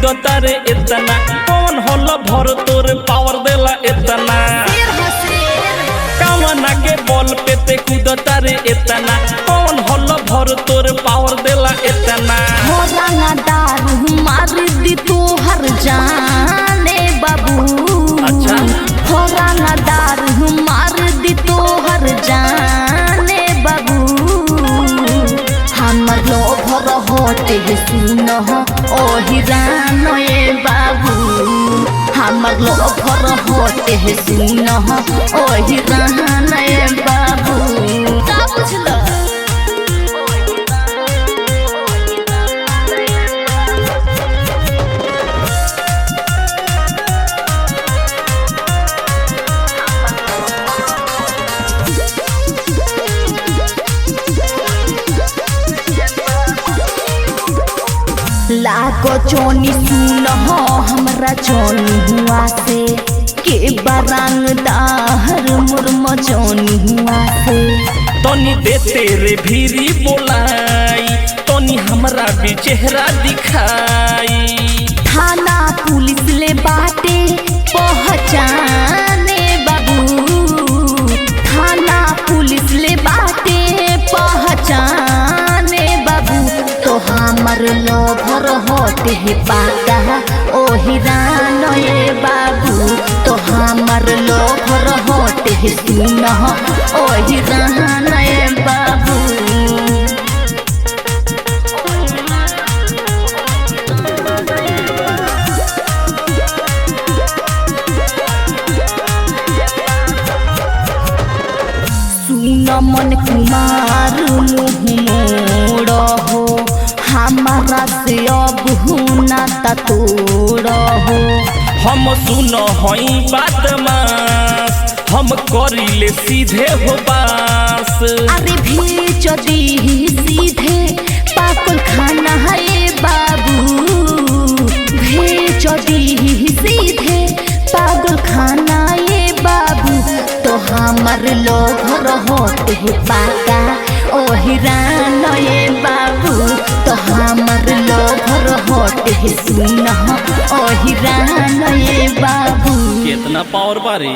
कूदता रे इतना कौन होला भर तोर पावर देला इतना कामना के बल पे ते कूदता रे इतना कौन होला भर तोर पावर देला इतना दारू मार दी तू हर जाने बाबू। अच्छा होराना दारू मार दी तू हर जाने बाबू। हमर लोभर होते सुन ओ हिरानो ए बाबू। हमर लोभर होते सुन ओ हिरानो ए बाबू। का बुझल लागो चोनी सुन हमरा चोनी हुआ से के बरंग दाहर मुर्म चोनी हुआ से तोनी देते रे भीरी बोलाई तोनी हमरा भी चेहरा दिखाई। थाना पुलिस ले बाटे पहचाने बाबू। थाना पुलिस ले बाटे पहचाने बाबू। तो हमर लोभर होते है पाता ओ हिरानो ए बाबू। तो हमर लोभर होते है सुन ओ हिरानो ए बाबू। मन कुमार मुँह मोड़ हो हमारा से अब हुना तोड़ हो। हम सुन हई बात मास हम करिले सीधे हो बास। अरे भेज दी सीधे पागल खाना है बाबू। भेज दी सीधे पागल खाना है बाबू। तो हमर लोभर होते पाका ओ हिरानो ए बाबू। तो हमर लोभर होते सुन ओ हिरानो ए बाबू। कितना पावर बारे।